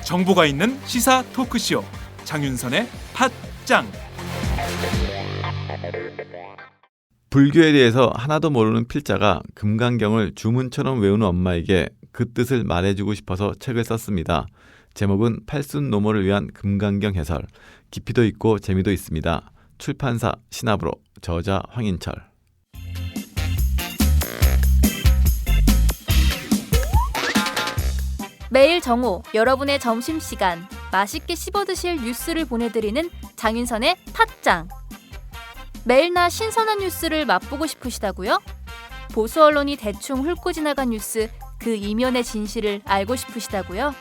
정보가 있는 시사 토크쇼 장윤선의 팟짱. 불교에 대해서 하나도 모르는 필자가 금강경을 주문처럼 외우는 엄마에게 그 뜻을 말해주고 싶어서 책을 썼습니다. 제목은 팔순노모를 위한 금강경 해설. 깊이도 있고 재미도 있습니다. 출판사 신압으로, 저자 황인철. 매일 정오 여러분의 점심시간 맛있게 씹어드실 뉴스를 보내드리는 장윤선의 팟짱. 매일나 신선한 뉴스를 맛보고 싶으시다고요? 보수 언론이 대충 훑고 지나간 뉴스 그 이면의 진실을 알고 싶으시다고요?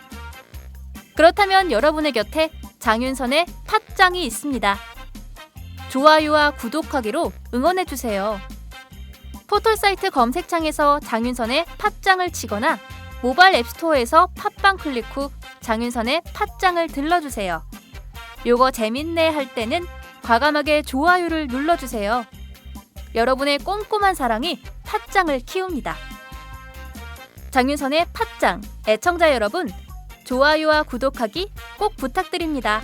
그렇다면 여러분의 곁에 장윤선의 팟짱이 있습니다. 좋아요와 구독하기로 응원해주세요. 포털사이트 검색창에서 장윤선의 팟짱을 치거나 모바일 앱스토어에서 팟빵 클릭 후 장윤선의 팟짱을 들러주세요. 요거 재밌네 할 때는 과감하게 좋아요를 눌러주세요. 여러분의 꼼꼼한 사랑이 팟짱을 키웁니다. 장윤선의 팟짱 애청자 여러분, 좋아요와 구독하기 꼭 부탁드립니다.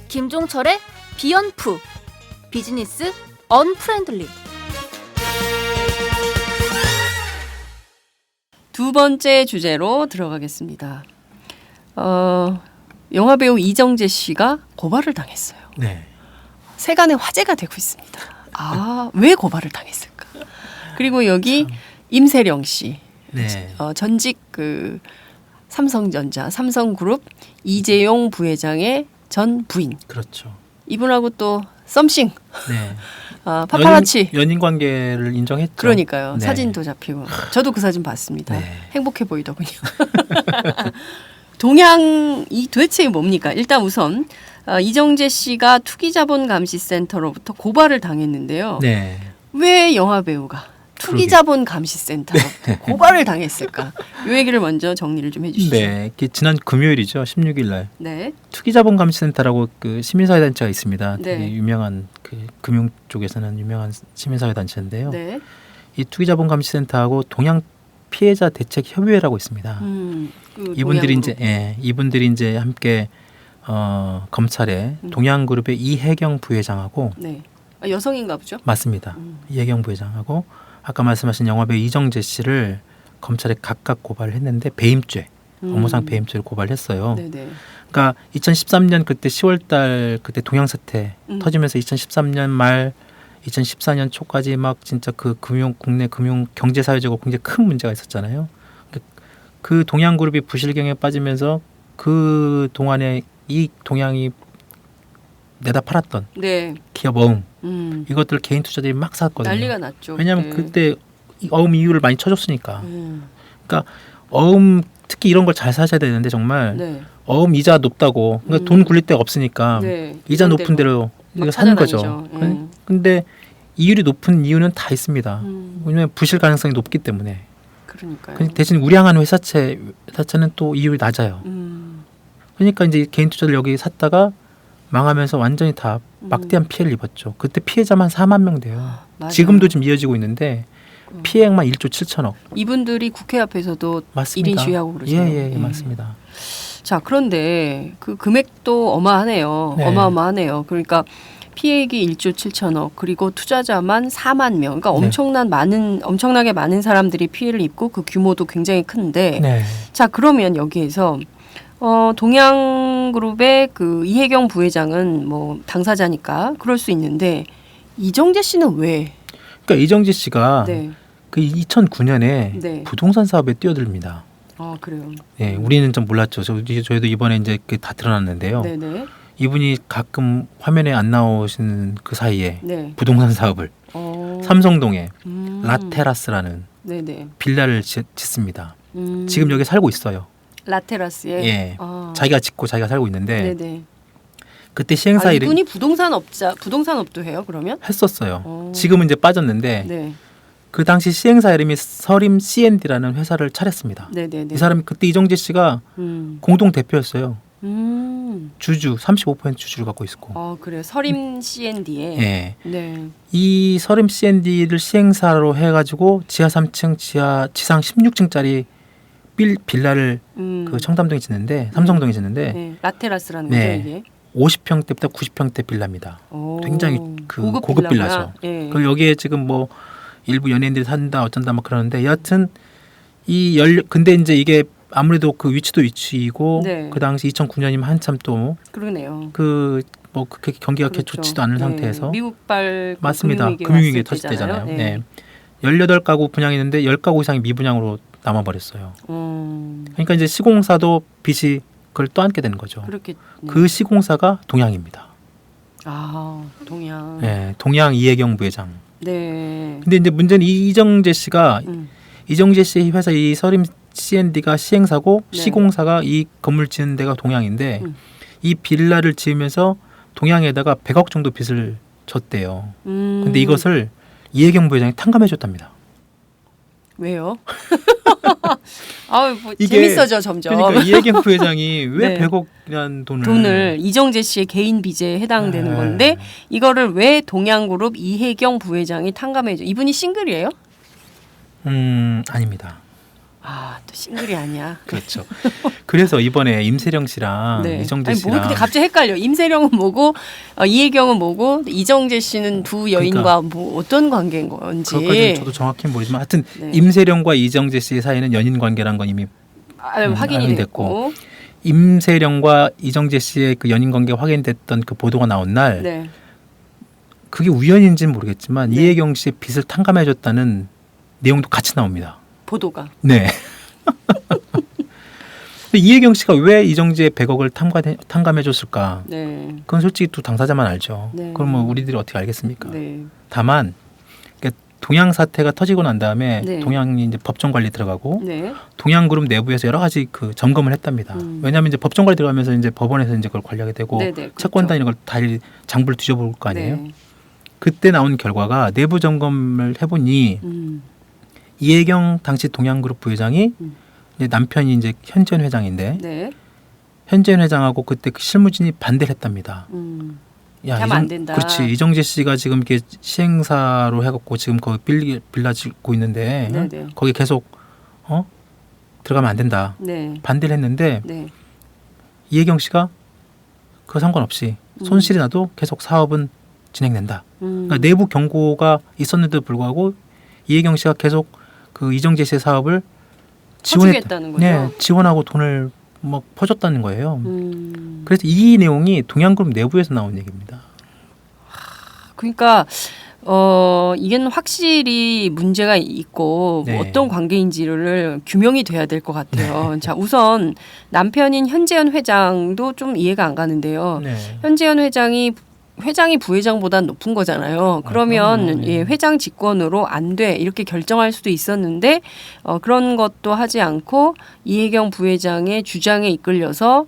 김종철의 비언프 비즈니스 언프렌들리. 두 번째 주제로 들어가겠습니다. 영화배우 이정재 씨가 고발을 당했어요. 네. 세간의 화제가 되고 있습니다. 왜 고발을 당했을까? 그리고 여기 임세령 씨, 네. 전직 삼성전자, 삼성그룹 이재용 부회장의 전 부인. 그렇죠. 이분하고 또 썸씽. 네. 파파라치. 연인 관계를 인정했죠. 그러니까요. 네. 사진도 잡히고. 저도 그 사진 봤습니다. 네. 행복해 보이더군요. 동향이 도대체 뭡니까? 일단 우선 이정재 씨가 투기자본감시센터로부터 고발을 당했는데요. 네. 왜 영화배우가 투기자본감시센터로 고발을 당했을까? 이 얘기를 먼저 정리를 좀 해주시죠. 네. 지난 금요일이죠. 16일 날. 네. 투기자본감시센터라고 시민사회 단체가 있습니다. 네. 되게 유명한 금융 쪽에서는 유명한 시민사회 단체인데요. 네. 이 투기자본감시센터하고 동양 피해자 대책 협의회라고 있습니다. 이분들이 이제 함께 검찰에 동양그룹의 이혜경 부회장하고 네. 여성인가 보죠? 맞습니다. 이혜경 부회장하고 아까 말씀하신 영화배우 이정재 씨를 검찰에 각각 고발을 했는데 배임죄, 업무상 배임죄를 고발했어요. 네네. 그러니까 2013년 그때 10월달 그때 동양 사태 터지면서 2013년 말 2014년 초까지 막 진짜 국내 금융 경제 사회적으로 굉장히 큰 문제가 있었잖아요. 그 동양그룹이 부실경에 빠지면서 그 동안에 이 동양이 내다 팔았던 네. 기업 어음 이것들 개인 투자들이 막 샀거든요. 난리가 났죠. 왜냐하면 네. 그때 어음 이유를 많이 쳐줬으니까. 그러니까 어음 특히 이런 걸 잘 사셔야 되는데 정말 네. 어음 이자 높다고 그러니까 돈 굴릴 데가 없으니까 네. 이자 높은 대로 이거 사는 거죠. 찾아다니죠. 근데 이율이 높은 이유는 다 있습니다. 왜냐하면 부실 가능성이 높기 때문에. 그러니까요. 대신 우량한 회사채는 또 이율이 낮아요. 그러니까 이제 개인 투자를 여기 샀다가 망하면서 완전히 다 막대한 피해를 입었죠. 그때 피해자만 4만 명 돼요. 맞아요. 지금도 지금 이어지고 있는데 피해액만 1조 7천억. 이분들이 국회 앞에서도 맞습니다. 1인 시위하고 그러죠. 예, 맞습니다. 자, 그런데 그 금액도 어마하네요. 네. 어마어마하네요. 그러니까 피해액이 1조 7천억, 그리고 투자자만 4만 명. 그러니까 네. 엄청나게 많은 사람들이 피해를 입고 그 규모도 굉장히 큰데. 네. 자, 그러면 여기에서 동양그룹의 그 이혜경 부회장은 뭐 당사자니까 그럴 수 있는데 이정재 씨는 왜? 그러니까 이정재 씨가 네. 그 2009년에 네. 부동산 사업에 뛰어듭니다. 그래요. 예, 우리는 좀 몰랐죠. 저희도 이번에 이제 다 드러났는데요. 네네. 이분이 가끔 화면에 안 나오시는 그 사이에 네. 부동산 사업을 어. 삼성동에 음. 라테라스라는 네네. 빌라를 짓습니다. 지금 여기 살고 있어요. 라테라스에. 예. 아. 자기가 짓고 자기가 살고 있는데 네네. 그때 시행사 아, 이름 이분이 부동산업도 해요 그러면? 했었어요. 어. 지금은 이제 빠졌는데 네. 그 당시 시행사 이름이 서림 C&D라는 회사를 차렸습니다. 네네네. 이 사람이 그때 이정재 씨가 공동 대표였어요. 주주 35% 주주를 갖고 있었고. 그래요. 서림 C&D에. 예. 네. 이 서림 C&D를 시행사로 해가지고 지하 3층, 지상 16층짜리 빌라를 그 청담동에 짓는데 삼성동에 짓는데 네. 라테라스라는 네. 거죠 이게. 50평대부터 90평대 빌라입니다. 오. 굉장히 그 고급 빌라죠. 예. 그 여기에 지금 뭐 일부 연예인들이 산다 어쩐다 막 그러는데 여하튼 근데 이제 이게 아무래도 그 위치도 위치이고 네. 그 당시 2009년이면 한참 또 그러네요. 그 뭐 그렇게 경기가 그렇게 그렇죠. 좋지도 않은 네. 상태에서 미국발 맞습니다. 금융위기 금융위기 터질 때잖아요. 네. 네. 18가구 분양했는데 10가구 이상이 미분양으로 남아버렸어요. 그러니까 이제 시공사도 빚이 그걸 떠안게 되는 거죠. 그렇게 그 시공사가 동양입니다. 아 동양. 네, 동양 이혜경 부회장. 네. 근데 이제 문제는 이정재 씨가 이정재 씨 회사 이 서림 C&D가 시행사고 네. 시공사가 이 건물 짓는 데가 동양인데 이 빌라를 지으면서 동양에다가 100억 정도 빚을 졌대요. 근데 이것을 이혜경 부회장이 탕감해 줬답니다. 왜요? 뭐 이게 재밌어져 점점. 그러니까 이혜경 부회장이 왜 네. 100억이라는 돈을 이정재 씨의 개인 빚에 해당되는 네. 건데 이거를 왜 동양그룹 이혜경 부회장이 탕감해줘? 이분이 싱글이에요? 아닙니다. 또 싱글이 아니야. 그렇죠. 그래서 이번에 임세령 씨랑 네. 이정재 아니, 씨랑 근데 갑자기 헷갈려. 임세령은 뭐고 이혜경은 뭐고 이정재 씨는 두 여인과 그러니까. 뭐 어떤 관계인 건지. 그것까지는 저도 정확히는 모르지만 하여튼 네. 임세령과 이정재 씨의 사이는 연인 관계란 건 이미 확인이 됐고. 임세령과 이정재 씨의 그 연인 관계 확인됐던 그 보도가 나온 날 네. 그게 우연인지는 모르겠지만 네. 이혜경 씨의 빚을 탕감해줬다는 내용도 같이 나옵니다. 보도가. 네. 근데 이혜경 씨가 왜 이정재의 100억을 탕감해줬을까? 네. 그건 솔직히 또 당사자만 알죠. 네. 그럼 뭐 우리들이 어떻게 알겠습니까? 네. 다만 동양 사태가 터지고 난 다음에 네. 동양이 이제 법정 관리 들어가고 네. 동양그룹 내부에서 여러 가지 그 점검을 했답니다. 왜냐하면 이제 법정 관리 들어가면서 이제 법원에서 이제 그걸 관리하게 되고 네, 네, 그렇죠. 채권단 이런 걸 다 장부를 뒤져볼 거 아니에요. 네. 그때 나온 결과가 내부 점검을 해보니 이혜경 당시 동양그룹 부회장이 이제 남편이 이제 현재현 회장인데 네. 현재현 회장하고 그때 그 실무진이 반대를 했답니다. 야, 하면 안 된다. 그렇지. 이정재 씨가 지금 이렇게 시행사로 해갖고 지금 거기 빌라 짓고 있는데 네, 네. 거기 계속 들어가면 안 된다. 네. 반대를 했는데 네. 이혜경 씨가 그거 상관없이 손실이 나도 계속 사업은 진행된다. 그러니까 내부 경고가 있었는데도 불구하고 이혜경 씨가 계속 그 이정재 씨의 사업을 퍼주겠다는 거죠. 네, 지원하고 돈을 막 퍼줬다는 거예요. 그래서 이 내용이 동양그룹 내부에서 나온 얘기입니다. 그러니까 이건 확실히 문제가 있고 네. 뭐 어떤 관계인지를 규명이 돼야 될 것 같아요. 자, 우선 남편인 현재현 회장도 좀 이해가 안 가는데요. 네. 현재현 회장이 부회장보다 높은 거잖아요. 그러면 그럼요. 네. 회장 직권으로 안 돼 이렇게 결정할 수도 있었는데 그런 것도 하지 않고 이혜경 부회장의 주장에 이끌려서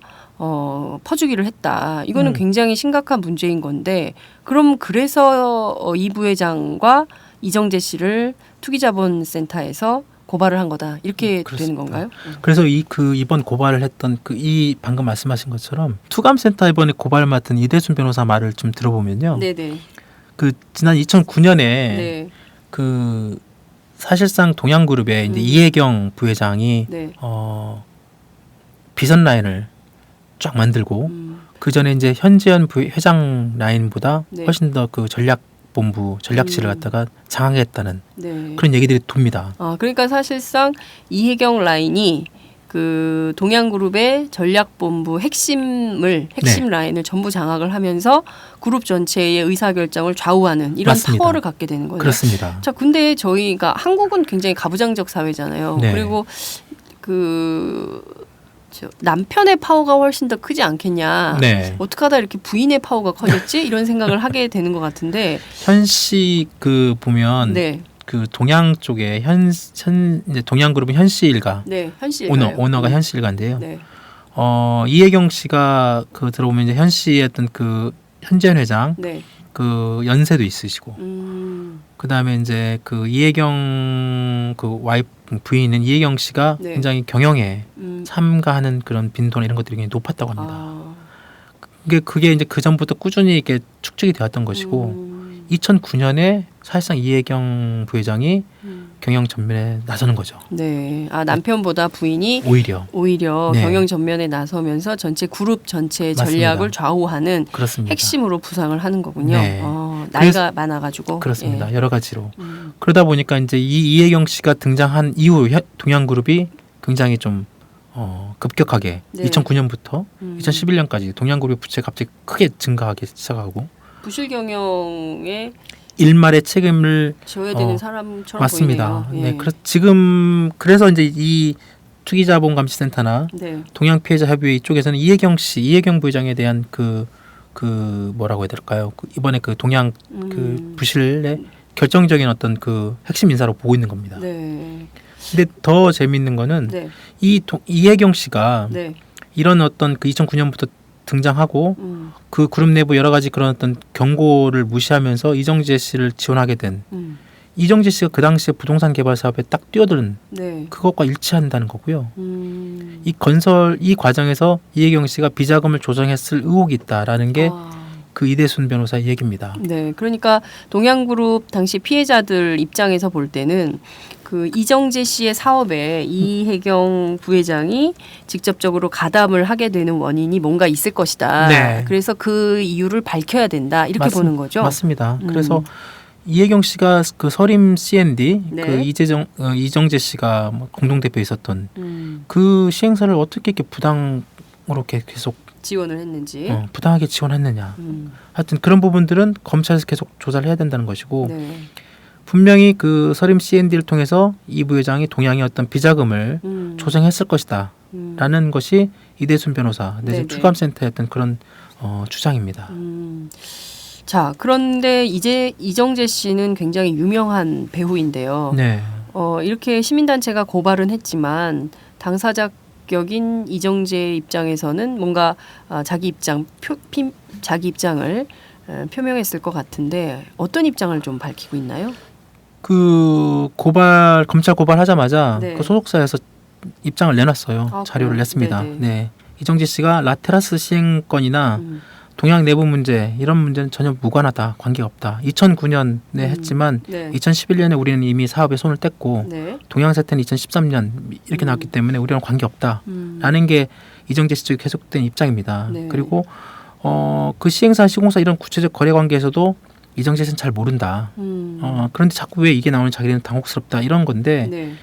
퍼주기를 했다. 이거는 굉장히 심각한 문제인 건데 그럼 그래서 이 부회장과 이정재 씨를 투기자본센터에서 고발을 한 거다. 이렇게 되는 건가요? 그래서 이번 고발을 했던 이 방금 말씀하신 것처럼 투감센터 이번에 고발 맡은 이대순 변호사 말을 좀 들어보면요. 네네. 그 지난 2009년에 네. 그 사실상 동양그룹의 이제 이혜경 부회장이 네. 비선 라인을 쫙 만들고 그 전에 이제 현재현 회장 라인보다 네. 훨씬 더 그 전략본부 전략실을 갖다가 장악해 했다는 네. 그런 얘기들이 돕니다. 그러니까 사실상 이혜경 라인이 그 동양그룹의 전략본부 핵심 네. 라인을 전부 장악을 하면서 그룹 전체의 의사결정을 좌우하는 이런 맞습니다. 파워를 갖게 되는 거예요. 그렇습니다. 자, 근데 저희가 한국은 굉장히 가부장적 사회잖아요. 네. 그리고 그 남편의 파워가 훨씬 더 크지 않겠냐. 네. 어떻게 하다 이렇게 부인의 파워가 커졌지? 이런 생각을 하게 되는 것 같은데. 현씨 그 보면 네. 그 동양 쪽에 이제 동양 그룹은 현씨 일가 네. 현씨 오너가 현씨 일가인데요. 네. 이혜경 씨가 그 들어오면 이제 현씨의 어떤 그 현재현 회장 네. 그 연세도 있으시고 그다음에 이제 그 이혜경 그 와이프 부인은 이혜경 씨가 네. 굉장히 경영에 참가하는 그런 빈도나 이런 것들이 굉장히 높았다고 합니다. 아. 그게 이제 그 전부터 꾸준히 이렇게 축적이 되었던 것이고 2009년에 사실상 이혜경 부회장이 경영 전면에 나서는 거죠. 네. 아, 남편보다 부인이 오히려 네. 경영 전면에 나서면서 전체 그룹 전체의 맞습니다. 전략을 좌우하는 그렇습니다. 핵심으로 부상을 하는 거군요. 네. 나이가 많아가지고. 그렇습니다. 예. 여러 가지로. 그러다 보니까 이제 이혜경 씨가 등장한 이후 동양그룹이 굉장히 좀 급격하게 네. 2009년부터 2011년까지 동양그룹의 부채가 갑자기 크게 증가하기 시작하고 부실 경영에 일말의 책임을 져야 되는 사람처럼 맞습니다. 보이네요. 네, 그래서 이제 이 투기자본감시센터나 네. 동양 피해자 협의회 쪽에서는 이혜경 부회장에 대한 그 뭐라고 해야 될까요? 이번에 그 동양 그 부실의 결정적인 어떤 그 핵심 인사로 보고 있는 겁니다. 네. 근데 더 재미있는 거는 네. 이혜경 씨가 네. 이런 어떤 그 2009년부터 등장하고 그 그룹 내부 여러 가지 그런 어떤 경고를 무시하면서 이정재 씨를 지원하게 된 이정재 씨가 그 당시에 부동산 개발 사업에 딱 뛰어든 네. 그것과 일치한다는 거고요. 이 과정에서 이혜경 씨가 비자금을 조정했을 의혹이 있다라는 게 그 이대순 변호사의 얘기입니다. 네, 그러니까 동양그룹 당시 피해자들 입장에서 볼 때는 그 이정재 씨의 사업에 이혜경 부회장이 직접적으로 가담을 하게 되는 원인이 뭔가 있을 것이다. 네. 그래서 그 이유를 밝혀야 된다. 이렇게 보는 거죠. 맞습니다. 그래서 이혜경 씨가 그 서림 C&D 네. 그 이정재 씨가 공동 대표에 있었던 그 시행사를 어떻게 이렇게 부당으로 이렇게 계속 지원을 했는지. 부당하게 지원했느냐. 하여튼 그런 부분들은 검찰에서 계속 조사를 해야 된다는 것이고 네. 분명히 그 서림 C&D를 통해서 이 부회장이 동양의 어떤 비자금을 조정했을 것이다. 라는 것이 이대순 변호사 내지 추감센터의 어떤 그런 주장입니다. 자, 그런데 이제 이정재 씨는 굉장히 유명한 배우인데요. 네. 이렇게 시민단체가 고발은 했지만 당사자 격인 이정재 입장에서는 뭔가 자기 입장을 표명했을 것 같은데 어떤 입장을 좀 밝히고 있나요? 그 검찰 고발하자마자 네. 그 소속사에서 입장을 내놨어요. 자료를 냈습니다. 네네. 네. 이정재 씨가 라테라스 시행권이나 동양 내부 문제 이런 문제는 전혀 무관하다. 관계가 없다. 2009년에 했지만 네. 2011년에 우리는 이미 사업에 손을 뗐고 네. 동양 사태는 2013년 이렇게 나왔기 때문에 우리랑 관계 없다라는 게 이정재 씨 쪽에 계속된 입장입니다. 네. 그리고 그 시행사 시공사 이런 구체적 거래 관계에서도 이정재 씨는 잘 모른다. 그런데 자꾸 왜 이게 나오는 자기는 당혹스럽다 이런 건데 네.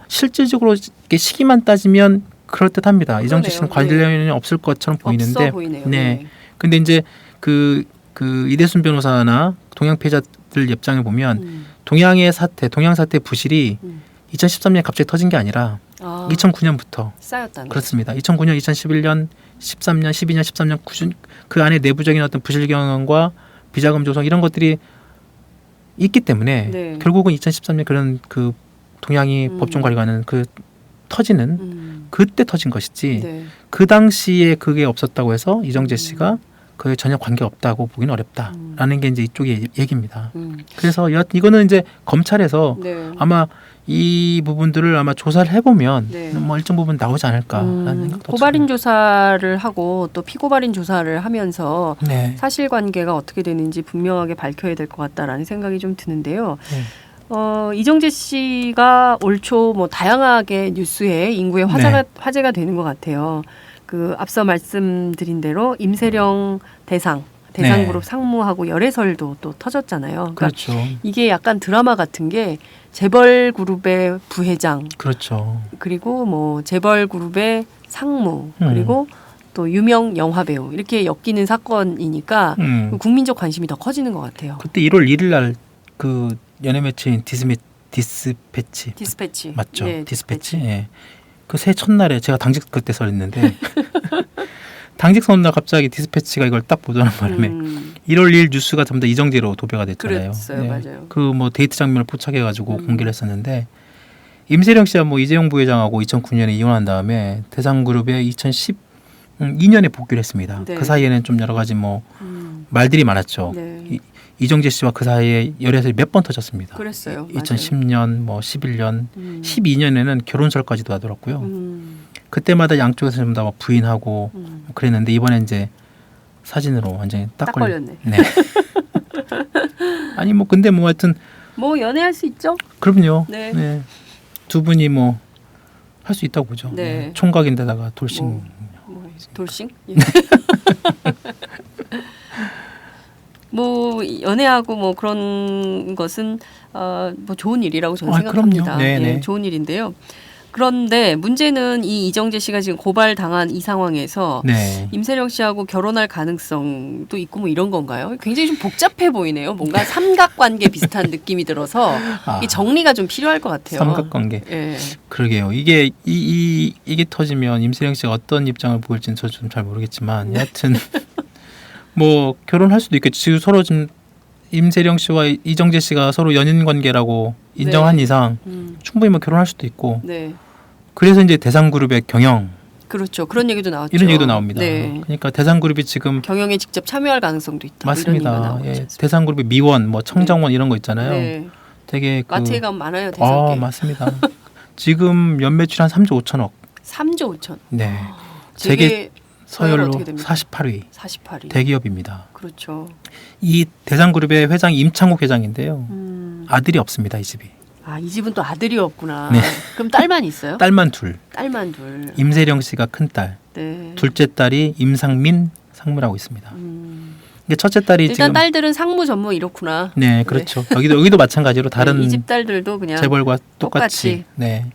실질적으로 이렇게 시기만 따지면 그럴 듯합니다. 이정재 씨는 관련이 없을 것처럼 보이는데, 없어 보이네요. 네. 근데 이제 그 이대순 변호사나 동양 피해자들 입장을 보면 동양 사태 부실이 2013년에 갑자기 터진 게 아니라 2009년부터 쌓였다는 그렇습니다. 2009년, 2011년, 13년, 12년, 13년 꾸준 그 안에 내부적인 어떤 부실 경영과 비자금 조성 이런 것들이 있기 때문에 네. 결국은 2013년 그런 그 동양이 법정 관리관은 그 터지는 그때 터진 것이지 네. 그 당시에 그게 없었다고 해서 이정재 씨가 그에 전혀 관계 없다고 보기는 어렵다라는 게 이제 이쪽의 얘기입니다. 그래서 이거는 이제 검찰에서 네. 아마 이 부분들을 아마 조사를 해보면 네. 뭐 일정 부분 나오지 않을까라는 생각도 고발인 조사를 하고 또 피고발인 조사를 하면서 네. 사실관계가 어떻게 되는지 분명하게 밝혀야 될 것 같다라는 생각이 좀 드는데요. 네. 이정재 씨가 올 초 뭐 다양하게 뉴스에 인구의 화제가 되는 것 같아요. 그 앞서 말씀드린 대로 임세령 대상그룹 상무하고 열애설도 또 터졌잖아요. 그러니까 그렇죠. 이게 약간 드라마 같은 게 재벌그룹의 부회장, 그렇죠. 그리고 뭐 재벌그룹의 상무, 그리고 또 유명 영화배우 이렇게 엮이는 사건이니까 국민적 관심이 더 커지는 것 같아요. 그때 1월 1일 날 그 연예 매체인 디스패치 디스패치 맞죠? 네, 디스패치. 예. 그 새해 첫날에 제가 당직 그때 설했는데 당직 서는 날 갑자기 디스패치가 이걸 딱 보도하는 바람에 1월 2일 뉴스가 전부 다 이정재로 도배가 됐잖아요. 그랬어요, 맞아요. 그 뭐 데이트 장면을 포착해가지고 공개를 했었는데 임세령 씨와 뭐 이재용 부회장하고 2009년에 이혼한 다음에 대상그룹에 2012년에 복귀를 했습니다. 네. 그 사이에는 좀 여러 가지 뭐 말들이 많았죠. 네. 이정재 씨와 그 사이에 열애설이 몇 번 터졌습니다. 그랬어요. 2010년, 뭐 11년, 12년에는 결혼설까지도 하더라고요. 그때마다 양쪽에서 좀 다 부인하고 그랬는데 이번에 이제 사진으로 완전히 딱 걸렸네. 네. 아니 뭐 근데 뭐 하여튼 뭐 연애할 수 있죠. 그럼요. 네. 네. 두 분이 뭐 할 수 있다고 보죠. 네. 총각인데다가 돌싱. 뭐 돌싱? 예. 뭐 연애하고 뭐 그런 것은 뭐 좋은 일이라고 저는 생각합니다. 그럼요. 네네. 예, 좋은 일인데요. 그런데 문제는 이 이정재 씨가 지금 고발당한 이 상황에서 네. 임세령 씨하고 결혼할 가능성도 있고 뭐 이런 건가요? 굉장히 좀 복잡해 보이네요. 뭔가 삼각관계 비슷한 느낌이 들어서 이 정리가 좀 필요할 것 같아요. 삼각관계. 예. 그러게요. 이게 이게 터지면 임세령 씨가 어떤 입장을 보일지는 저 좀 잘 모르겠지만 여하튼 뭐 결혼할 수도 있겠죠. 지금 서로 지금 임세령 씨와 이정재 씨가 서로 연인 관계라고 인정한 네. 이상 충분히 뭐 결혼할 수도 있고. 네. 그래서 이제 대상그룹의 경영 그렇죠. 그런 얘기도 나왔죠. 이런 얘기도 나옵니다. 네. 그러니까 대상그룹이 지금 경영에 직접 참여할 가능성도 있다. 맞습니다. 이런 얘기가 나오고 예, 있지 대상그룹의 미원, 뭐 청정원 이런 거 있잖아요. 네. 되게 그 마트에 가면 많아요. 대상계. 맞습니다. 지금 연매출 한 3조 5천억. 3조 5천. 네. 세계 세계 서열로 어떻게 됩니까? 48위 48위. 대기업입니다. 그렇죠. 이 대상그룹의 회장이 임창욱 회장인데요. 아들이 없습니다. 이 집이. 아, 이 집은 또 아들이 없구나. 네. 그럼 딸만 있어요? 딸만 둘. 딸만 둘. 임세령 씨가 큰 딸. 네. 둘째 딸이 임상민 상무라고 있습니다. 이게 첫째 딸이 일단 지금 딸들은 상무 전무 이렇구나. 네, 그렇죠. 여기도 마찬가지로 다른 이 집 딸들도 그냥 재벌과 똑같이. 똑같이. 네.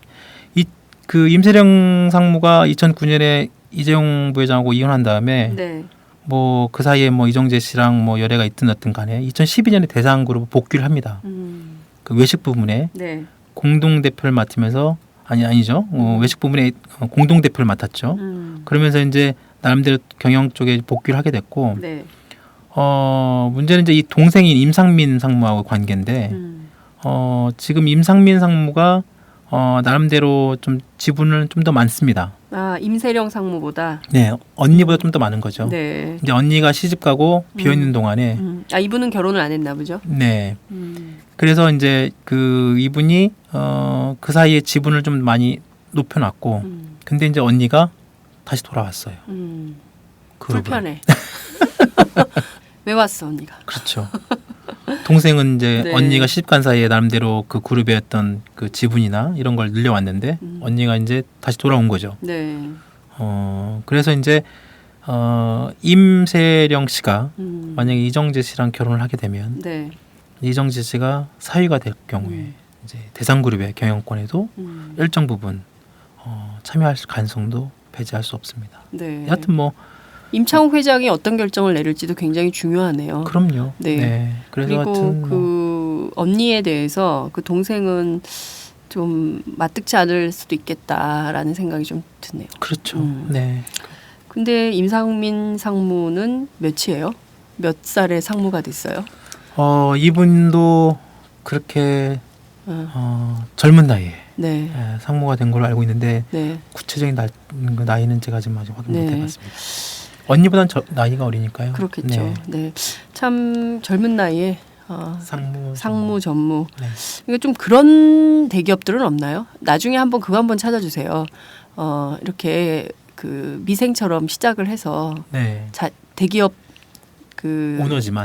그 임세령 상무가 2009년에 이재용 부회장하고 이혼한 다음에 네. 뭐 그 사이에 뭐 이정재 씨랑 뭐 열애가 있든 어떤 간에 2012년에 대상그룹 복귀를 합니다. 그 외식 부문에 네. 공동 대표를 맡으면서 아니죠. 외식 부문에 공동 대표를 맡았죠. 그러면서 이제 나름대로 경영 쪽에 복귀를 하게 됐고 네. 문제는 이제 이 동생인 임상민 상무하고 관계인데 지금 임상민 상무가 나름대로 좀 지분은 좀 더 많습니다. 아, 임세령 상무보다. 네, 언니보다 좀 더 많은 거죠. 네. 이제 언니가 시집 가고 비어 있는 동안에 아, 이분은 결혼을 안 했나 보죠? 네. 그래서 이제 그 이분이 그 사이에 지분을 좀 많이 높여놨고, 근데 이제 언니가 다시 돌아왔어요. 그룹으로. 불편해. 왜 왔어 언니가? 그렇죠. 동생은 이제 네. 언니가 시집간 사이에 나름대로 그 그룹의 어떤 그 지분이나 이런 걸 늘려왔는데 언니가 이제 다시 돌아온 거죠. 네. 그래서 이제 임세령 씨가 만약에 이정재 씨랑 결혼을 하게 되면 네. 이정재 씨가 사위가 될 경우에 이제 대상그룹의 경영권에도 일정 부분 참여할 가능성도 배제할 수 없습니다. 네. 여하튼 뭐 임창욱 회장이 어떤 결정을 내릴지도 굉장히 중요하네요. 그럼요. 네. 그래서 그리고 하여튼 뭐 그 언니에 대해서 그 동생은 좀 맞득치 않을 수도 있겠다라는 생각이 좀 드네요. 그렇죠. 네. 근데 임상민 상무는 몇이에요? 몇 살의 상무가 됐어요? 이분도 그렇게 젊은 나이에 네. 상무가 된 걸로 알고 있는데 네. 구체적인 나이는 제가 지금 아직 확인 네. 못 해봤습니다. 언니보단 나이가 어리니까요. 그렇겠죠. 네. 네. 참 젊은 나이에 상무 전무. 네. 이게 좀 그런 대기업들은 없나요? 나중에 그거 한번 찾아주세요. 이렇게 그 미생처럼 시작을 해서 네. 대기업 그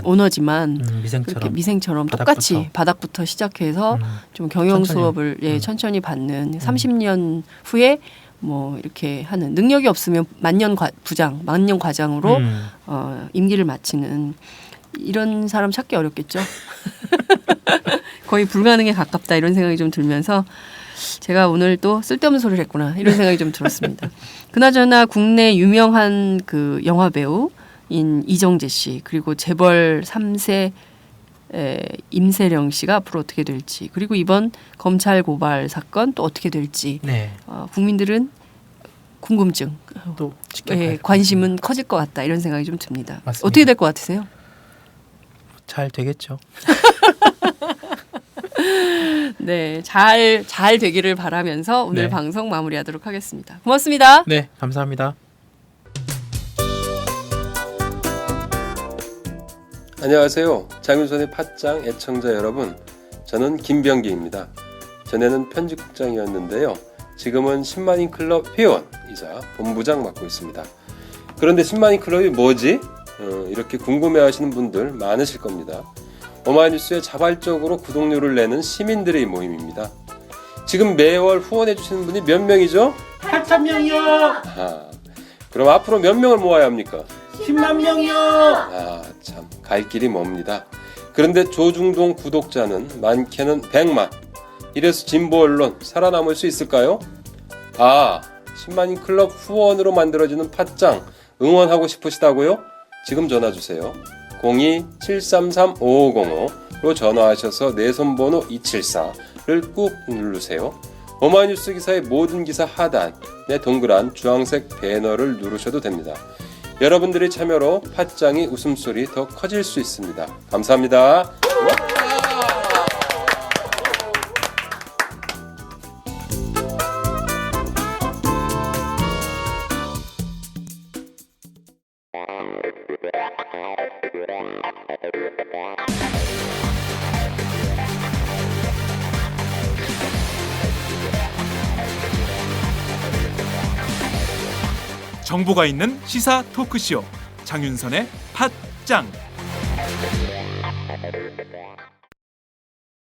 오너지만 그렇게 미생처럼 똑같이 바닥부터 시작해서 좀 경영 천천히. 수업을 천천히 받는 30년 후에 뭐 이렇게 하는 능력이 없으면 만년 과장으로 임기를 마치는 이런 사람 찾기 어렵겠죠. 거의 불가능에 가깝다 이런 생각이 좀 들면서 제가 오늘 또 쓸데없는 소리를 했구나 이런 생각이 좀 들었습니다. 그나저나 국내 유명한 그 영화 배우인 이정재 씨 그리고 재벌 3세 임세령 씨가 앞으로 어떻게 될지 그리고 이번 검찰 고발 사건 또 어떻게 될지 네. 국민들은 궁금증, 또 지켜봐야 예, 될 것 관심은 커질 것 같다 이런 생각이 좀 듭니다. 맞습니다. 어떻게 될 것 같으세요? 잘 되겠죠. 네, 잘 되기를 바라면서 오늘 네. 방송 마무리하도록 하겠습니다. 고맙습니다. 네, 감사합니다. 안녕하세요. 장윤선의 팟짱 애청자 여러분. 저는 김병기입니다. 전에는 편집국장이었는데요. 지금은 10만인 클럽 회원이자 본부장 맡고 있습니다. 그런데 10만인 클럽이 뭐지? 이렇게 궁금해하시는 분들 많으실 겁니다. 오마이뉴스에 자발적으로 구독료를 내는 시민들의 모임입니다. 지금 매월 후원해주시는 분이 몇 명이죠? 8,000명이요. 그럼 앞으로 몇 명을 모아야 합니까? 10만 명이요. 참, 갈 길이 멉니다. 그런데 조중동 구독자는 많게는 100만. 이래서 진보 언론 살아남을 수 있을까요? 10만인 클럽 후원으로 만들어지는 팟짱 응원하고 싶으시다고요? 지금 전화주세요. 02-733-5505로 전화하셔서 내 손번호 274를 꾹 누르세요. 오마이뉴스 기사의 모든 기사 하단에 동그란 주황색 배너를 누르셔도 됩니다. 여러분들의 참여로 팟짱이 웃음소리 더 커질 수 있습니다. 감사합니다. 정보가 있는 시사 토크쇼 장윤선의 팟짱.